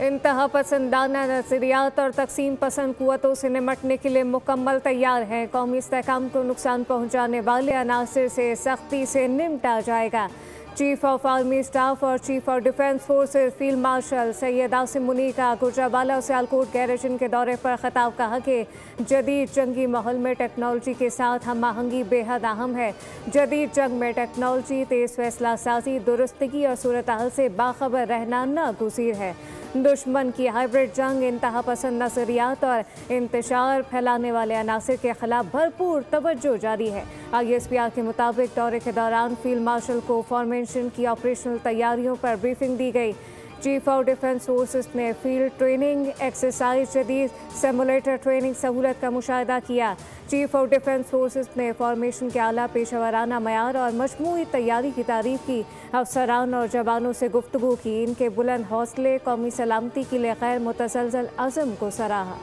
इंतहा पसंदाना नजरियात और तकसीम पसंद कुव्वतों से निमटने के लिए मुकम्मल तैयार है। कौमी इस्तेहकाम को नुकसान पहुँचाने वाले अनासर से सख्ती से निपटा जाएगा। चीफ ऑफ आर्मी स्टाफ और chief of defence forces field marshal Syed Asim Munir का गुजरांवाला और सियालकोट गैरजन के दौरे पर खिताब। कहा कि जदीद जंगी माहौल में टेक्नोलॉजी के साथ हम आहंगी बेहद अहम है। जदीद जंग में टेक्नोलॉजी, तेज़ फैसला साजी, दुरुस्तगी और सूरत हाल से बाखबर रहना नागुज़ीर है। दुश्मन की हाइब्रिड जंग इंतहा पसंद नजरियात और इंतशार फैलाने वाले अनासर के खिलाफ भरपूर तवज्जो जारी है। ISPR के मुताबिक दौरे के दौरान फील्ड मार्शल को फॉर्मेशन की ऑपरेशनल तैयारियों पर ब्रीफिंग दी गई। चीफ ऑफ डिफेंस फोर्सेस ने फील्ड ट्रेनिंग एक्सरसाइज, जदीद सिमुलेटर ट्रेनिंग सहूलत का मुशाहिदा किया। चीफ ऑफ डिफेंस फोर्सेस ने फॉर्मेशन के आला पेशेवराना मयार और मजमूई तैयारी की तारीफ की। अफसरान और जवानों से गुफ्तगू की। इनके बुलंद हौसले कौमी सलामती के लिए गैर मुतसलसल अज़म को सराहा।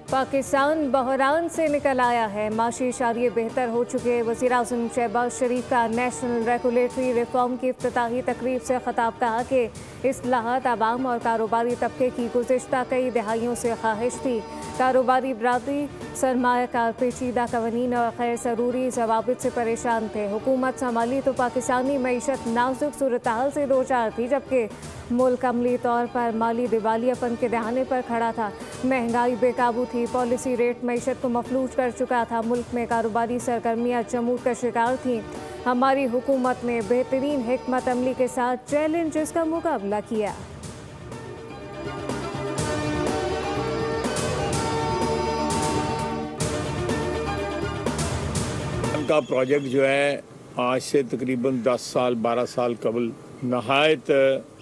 पाकिस्तान बहरान से निकल आया है। माशी इशारे बेहतर हो चुके। वज़ीर-ए-आज़म शहबाज शरीफ का नेशनल रेगुलेटरी रिफॉर्म की इफ्तिताही तकरीब से खिताब। कहा कि इस्लाहात आवाम और कारोबारी तबके की गुज़िश्ता कई दहाइयों से ख्वाहिश थी। कारोबारी बरादरी सरमायाकार पेचीदा कवानीन और गैर ज़रूरी ज़वाबित से परेशान थे। हुकूमत संभाली तो पाकिस्तानी मईशत नाजुक सूरत हाल से दो चार थी, जबकि मुल्क अमली तौर पर माली दिवालियापन के दहाने पर खड़ा था। महंगाई बेकाबू थी। पॉलिसी रेट मईशत को मफलूज कर चुका था। मुल्क में कारोबारी सरगर्मियाँ जमूद का शिकार थीं। हमारी हुकूमत ने बेहतरीन हिकमत अमली के साथ चैलेंजेस का मुकाबला किया। का प्रोजेक्ट जो है आज से तकरीबन 10 साल 12 साल कबल नहायत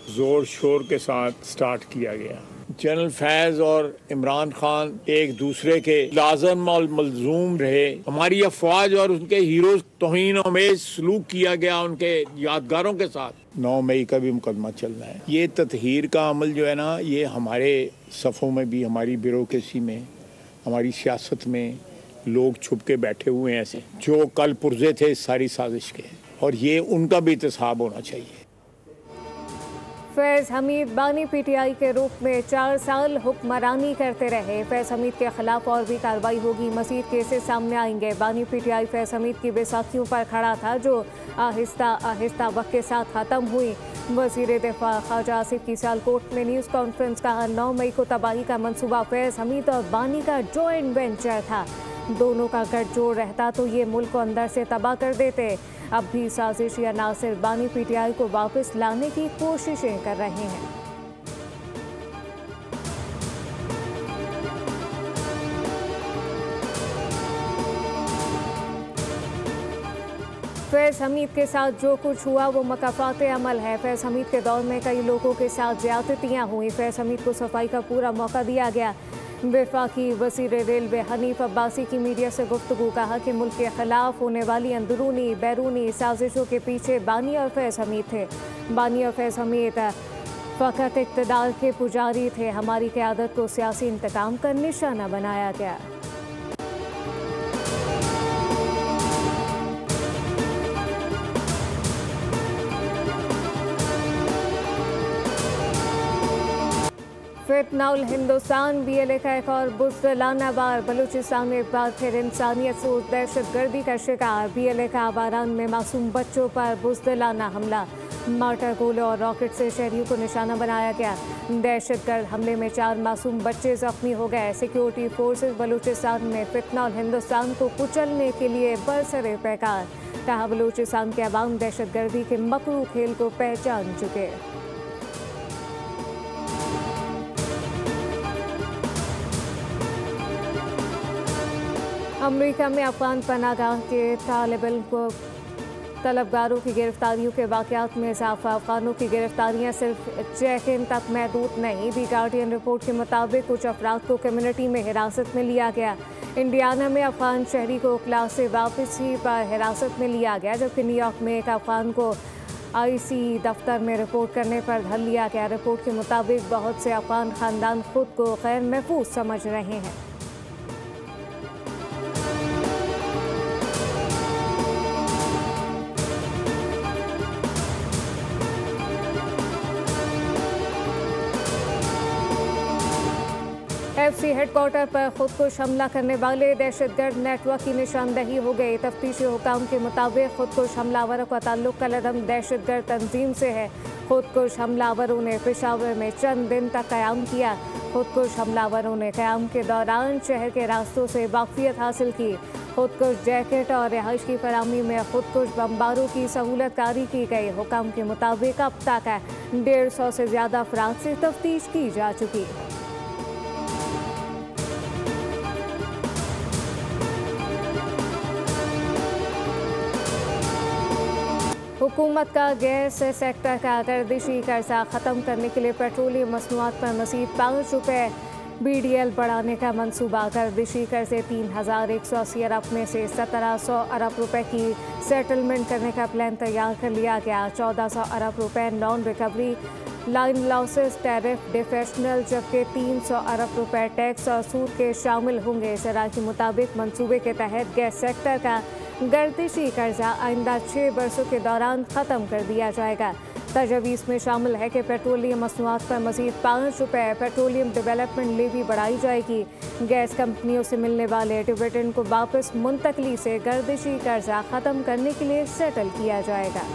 जोर शोर के साथ स्टार्ट किया गया। जनरल फैज और इमरान खान एक दूसरे के लाजम और मलजूम रहे। हमारी अफवाज और उनके हीरोज तौहीन आमेज सलूक किया गया उनके यादगारों के साथ। 9 मई का भी मुकदमा चल रहा है। ये ततहीर का अमल जो है ना, ये हमारे सफ़ों में भी, हमारी ब्यूरोक्रेसी में, हमारी सियासत में लोग छुप के बैठे हुए हैं ऐसे जो कल पुर्जे थे इस सारी साजिश के, और ये उनका भी एहतसाब होना चाहिए। फैज़ हमीद बानी PTI के रूप में 4 साल हुक्मरानी करते रहे। फैज़ हमीद के खिलाफ और भी कार्रवाई होगी। मज़ीद केसेस सामने आएंगे। बानी PTI फैज़ हमीद की बैसाखियों पर खड़ा था, जो आहिस्ता आहिस्ता वक्त के साथ ख़त्म हुई। वज़ीर दिफा ख्वाजा आसिफ की सियालकोट में न्यूज़ कॉन्फ्रेंस। कहा 9 मई को तबाही का मंसूबा फैज़ हमीद और बानी का जॉइंट वेंचर था। दोनों का गठजोड़ रहता तो ये मुल्क को अंदर से तबाह कर देते। अब भी साजिशी अनासिर बानी PTI को वापस लाने की कोशिशें कर रहे हैं। फैज़ हमीद के साथ जो कुछ हुआ वो मकाफात अमल है। फैज़ हमीद के दौर में कई लोगों के साथ ज़्यादतियाँ हुई। फैज़ हमीद को सफाई का पूरा मौका दिया गया। वफाकी वज़ीर रेलवे हनीफ अब्बासी की मीडिया से गुफ्तगू। कहा कि मुल्क के खिलाफ होने वाली अंदरूनी बैरूनी साजिशों के पीछे बानी और फैज़ हमीद थे। बानी और फैज़ हमीद फ़कत इक़्तिदार के पुजारी थे। हमारी क़यादत को सियासी इंतकाम का निशाना बनाया गया। फितनाउल हिंदुस्तान BLA का एक और बुज़दिलाना वार। बलूचिस्तान में एक बार फिर इंसानियत सोच दहशत गर्दी का शिकार। BLA का आबारान में मासूम बच्चों पर बुज़दिलाना हमला। मार्टर गोलों और रॉकेट से शहरियों को निशाना बनाया गया। दहशतगर्द हमले में 4 मासूम बच्चे जख्मी हो गए। सिक्योरिटी फोर्सेस बलूचिस्तान में फितनाउल हिंदुस्तान को कुचलने के लिए बरसरे पैकार। कहा बलूचिस्तान के अवाम दहशतगर्दी के मकरू खेल को पहचान चुके। अमेरिका में अफगान पनाहगाह के तलबगारों की गिरफ्तारियों के वाक़यात में इजाफा। अफगानों की गिरफ्तारियां सिर्फ चेक इन तक महदूद नहीं। दी गार्डियन रिपोर्ट के मुताबिक कुछ अफराद को कम्युनिटी में हिरासत में लिया गया। इंडियाना में अफगान शहरी को क्लास से वापसी पर हिरासत में लिया गया, जबकि न्यूयॉर्क में एक अफगान को IC दफ्तर में रिपोर्ट करने पर धर लिया गया। रिपोर्ट के मुताबिक बहुत से अफगान खानदान खुद को गैर महफूज समझ रहे हैं। BBC हेडक्वार्टर पर खुदकुश हमला करने वाले दहशतगर्द नेटवर्क की निशानदही हो गई। तफ्तीशी हुकाम के मुताबिक खुदकुश हमलावरों का ताल्लुक कलअदम दहशतगर्द तंजीम से है। खुदकुश हमलावरों ने पेशावर में चंद दिन तक क़याम किया। खुदकुश हमलावरों ने क़याम के दौरान शहर के रास्तों से वाक़फियत हासिल की। खुदकुश जैकेट और रिहाइश की फराहमी में खुदकुश बमबारों की सहूलत कारी की गई। हुकाम के मुताबिक अब तक 150 से ज़्यादा अफराद से तफ्तीश की जा चुकी। हुकूमत का गैस सेक्टर का गर्दिशी कर्जा ख़त्म करने के लिए पेट्रोलियम मसनूआत पर मज़ीद ₹5 BDL बढ़ाने का मंसूबा। गर्दिशी कर्जे 3,180 अरब में से 1,700 अरब रुपए की सेटलमेंट करने का प्लान तैयार कर लिया गया। 1,400 अरब रुपए non recovery line losses tariff differential, जबकि 300 अरब रुपए टैक्स और सूद के शामिल होंगे। ज़रा के मुताबिक मंसूबे के तहत गैस सेक्टर का गर्दिशी कर्जा आइंदा 6 बरसों के दौरान ख़त्म कर दिया जाएगा। तजवीज़ में शामिल है कि पेट्रोलियम मसनूआत पर मज़ीद ₹5 पेट्रोलियम डेवलपमेंट लेवी बढ़ाई जाएगी। गैस कंपनियों से मिलने वाले डिविडेंड को वापस मुंतकली से गर्दिशी कर्जा ख़त्म करने के लिए सेटल किया जाएगा।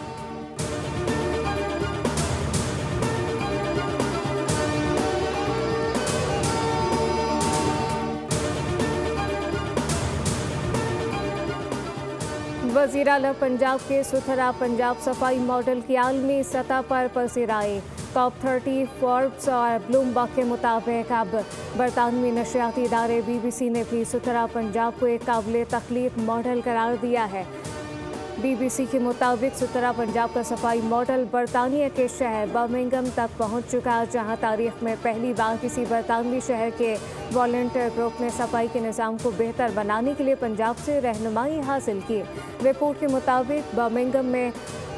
वज़ीर आला पंजाब के सुथरा पंजाब सफाई मॉडल की आलमी सतह पर पसीराई। टॉप 30 फोर्ब्स और ब्लूमबर्ग के मुताबिक अब बरतानवी नशियाती इदारे BBC ने भी सुथरा पंजाब को एक काबिल तख्लीक मॉडल करार दिया है। BBC के मुताबिक सुथरा पंजाब का सफाई मॉडल बरतानिया के शहर बर्मिंघम तक पहुंच चुका, जहां तारीख में पहली बार किसी बरतानवी शहर के वॉलंटियर ग्रुप ने सफाई के निज़ाम को बेहतर बनाने के लिए पंजाब से रहनुमाई हासिल की। रिपोर्ट के मुताबिक बर्मिंघम में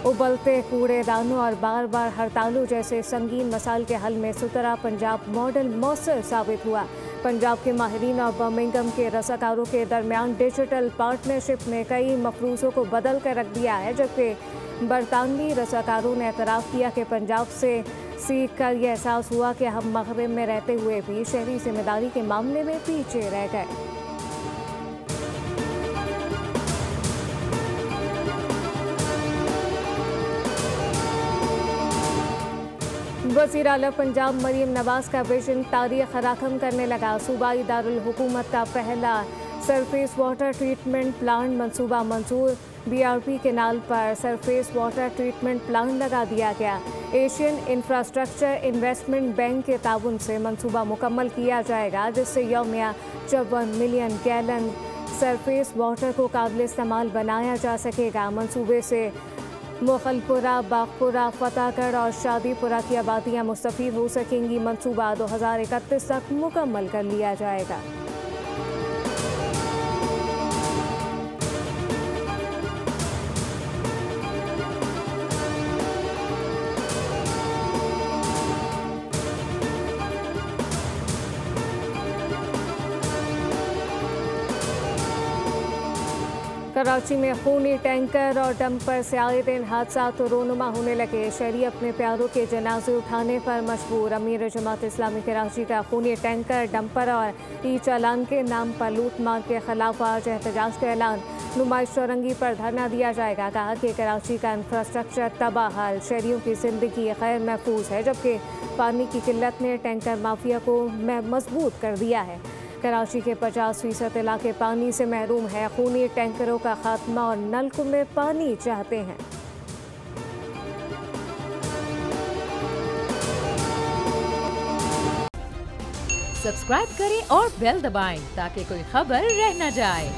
उबलते कूड़ेदानों और बार बार हड़तालों जैसे संगीन मसाइल के हल में सुथरा पंजाब मॉडल मौसर साबित हुआ। पंजाब के माहिरीन और बर्मिंघम के रसाकारों के दरमियान डिजिटल पार्टनरशिप ने कई मफरूज़ों को बदल कर रख दिया है, जबकि बरतानवी रसाकारों ने एतराफ़ किया कि पंजाब से सीख कर यह एहसास हुआ कि हम मग़रिब में रहते हुए भी शहरी जिम्मेदारी के मामले में पीछे रह गए। वज़ीर आला पंजाब मरीम नवाज का विजन तारीख राखम करने लगा। सूबाई दारुल हुकूमत का पहला सरफेस वाटर ट्रीटमेंट प्लांट मंसूबा मंजूर। BRP केनाल पर सरफेस वाटर ट्रीटमेंट प्लांट लगा दिया गया। एशियन इंफ्रास्ट्रक्चर इन्वेस्टमेंट बैंक के ताउन से मंसूबा मुकम्मल किया जाएगा, जिससे यौमिया 54 मिलियन गैलन सरफेस वाटर को काबिल इस्तेमाल बनाया जा सकेगा। मंसूबे से मुगलपुरा, बागपुरा, फतेहगढ़ और शादीपुरा की आबादियाँ मुस्तफ़ीद हो सकेंगी। मंसूबा 2031 तक मुकम्मल कर लिया जाएगा। कराची में खूनी टैंकर और डंपर से आए दिन हादसा तो रोनुमा होने लगे। शहरी अपने प्यारों के जनाजे उठाने पर मजबूर। अमीर जमात इस्लामी कराची का खूनी टैंकर, डंपर और ई चालान के नाम पर लूट मार के खिलाफ आज एहतजाज का ऐलान। नुमाइश चौरंगी पर धरना दिया जाएगा। कहा कि कराची का इंफ्रास्ट्रक्चर तबाह, शहरियों की जिंदगी गैर महफूज है, जबकि पानी की किल्लत ने टैंकर माफिया को मजबूत कर दिया है। कराची के 50% इलाके पानी से महरूम है। खूनी टैंकरों का खात्मा और नलकों में पानी चाहते हैं। सब्सक्राइब करें और बेल दबाएं ताकि कोई खबर रह न जाए।